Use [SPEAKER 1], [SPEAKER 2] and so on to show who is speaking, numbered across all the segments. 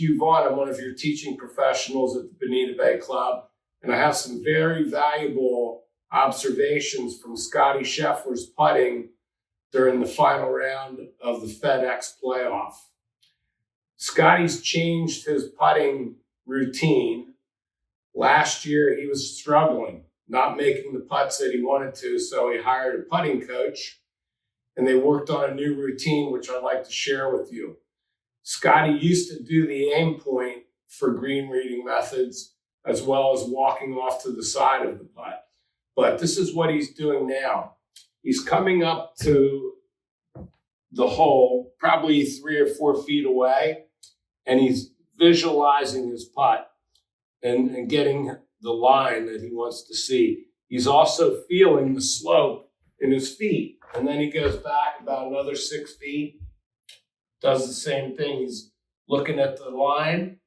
[SPEAKER 1] Hugh Vaughn. I'm one of your teaching professionals at the Bonita Bay Club, and I have some very valuable observations from Scotty Scheffler's putting during the final round of the FedEx playoff. Scotty's changed his putting routine. Last year, he was struggling, not making the putts that he wanted to, so he hired a putting coach, and they worked on a new routine, which I'd like to share with you. Scotty used to do the aim point for green reading methods, as well as walking off to the side of the putt. But this is what he's doing now. He's coming up to the hole, probably 3 or 4 feet away, and he's visualizing his putt and getting the line that he wants to see. He's also feeling the slope in his feet. And then he goes back about another 6 feet, does the same thing. He's looking at the line,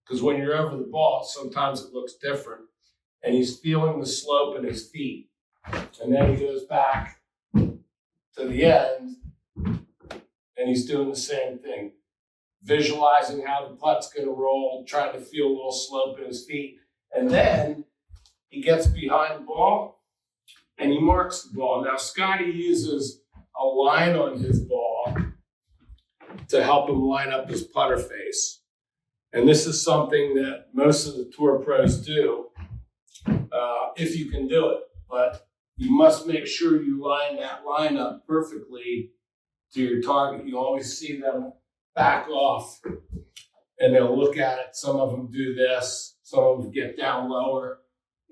[SPEAKER 1] because when you're over the ball, sometimes it looks different. And he's feeling the slope in his feet. And then he goes back to the end, and he's doing the same thing. Visualizing how the putt's going to roll, trying to feel a little slope in his feet. And then he gets behind the ball and he marks the ball. Now, Scotty uses a line on his ball to help him line up his putter face. And this is something that most of the tour pros do, if you can do it. But you must make sure you line that line up perfectly to your target. You always see them back off and they'll look at it. Some of them do this, some of them get down lower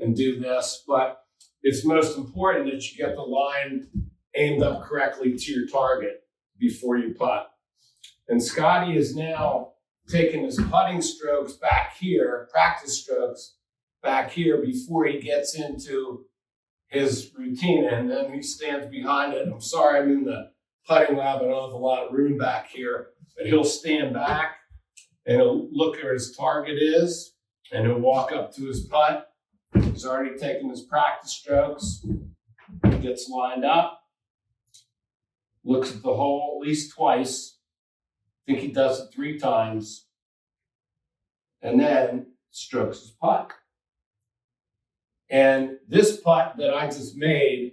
[SPEAKER 1] and do this, but it's most important that you get the line aimed up correctly to your target before you putt. And Scotty is now taking his putting strokes back here, practice strokes back here before he gets into his routine, and then he stands behind it. I'm sorry, I'm in the putting lab, I don't have a lot of room back here. But he'll stand back and he'll look where his target is and he'll walk up to his putt. He's already taken his practice strokes. He gets lined up, looks at the hole at least twice. I think he does it 3 times. And then strokes his putt. And this putt that I just made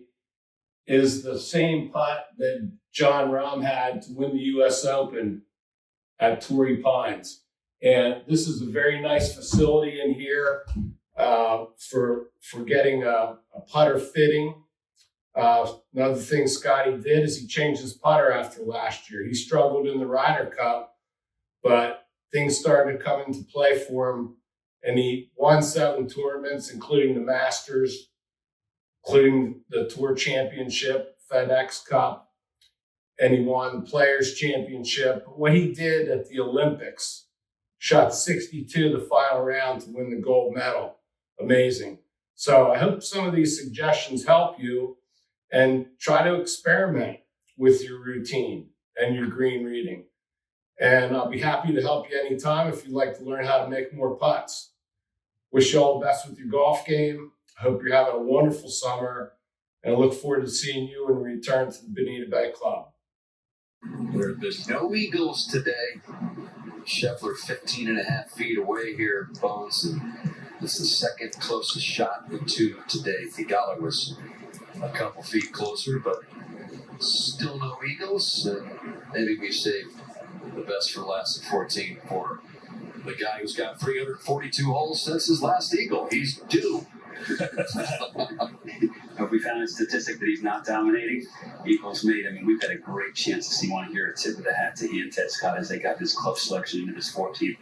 [SPEAKER 1] is the same putt that John Rahm had to win the U.S. Open at Torrey Pines. And this is a very nice facility in here for getting a putter fitting. Another thing Scotty did is he changed his putter after last year. He struggled in the Ryder Cup, but things started to come into play for him. And he won 7 tournaments, including the Masters, including the Tour Championship, FedEx Cup, and he won the Players Championship. But what he did at the Olympics, shot 62 the final round to win the gold medal. Amazing. So I hope some of these suggestions help you, and try to experiment with your routine and your green reading. And I'll be happy to help you anytime if you'd like to learn how to make more putts. Wish you all the best with your golf game. I hope you're having a wonderful summer, and I look forward to seeing you when we return to the Bonita Bay Club.
[SPEAKER 2] Where there's no eagles today. Scheffler 15.5 feet away here, Bones. And it's the second closest shot to today. Thigala was a couple feet closer, but still no eagles. And maybe we saved the best for last at 14 for the guy who's got 342 holes since his last eagle. He's due.
[SPEAKER 3] Have we found a statistic that he's not dominating? Equals made. I mean, we've had a great chance to see one here. A tip of the hat to he and Ted Scott as they got this club selection into this 14th.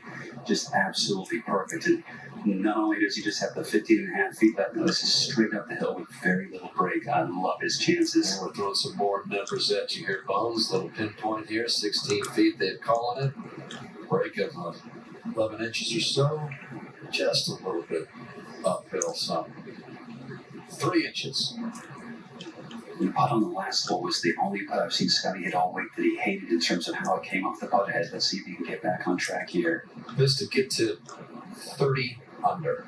[SPEAKER 3] Just absolutely perfect. And not only does he just have the 15.5 feet left, no, this is straight up the hill with very little break. I love his chances.
[SPEAKER 2] And we're throwing some more numbers at you here, Bones. Little pinpoint here, 16 feet. They're calling it. Break of 11 inches or so. Just a little bit uphill, some 3 inches.
[SPEAKER 3] The putt on the last hole was the only putt I've seen Scotty hit all week that he hated in terms of how it came off the putt head. Let's see if he can get back on track here.
[SPEAKER 2] This to get to 30 under.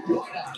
[SPEAKER 3] Look out.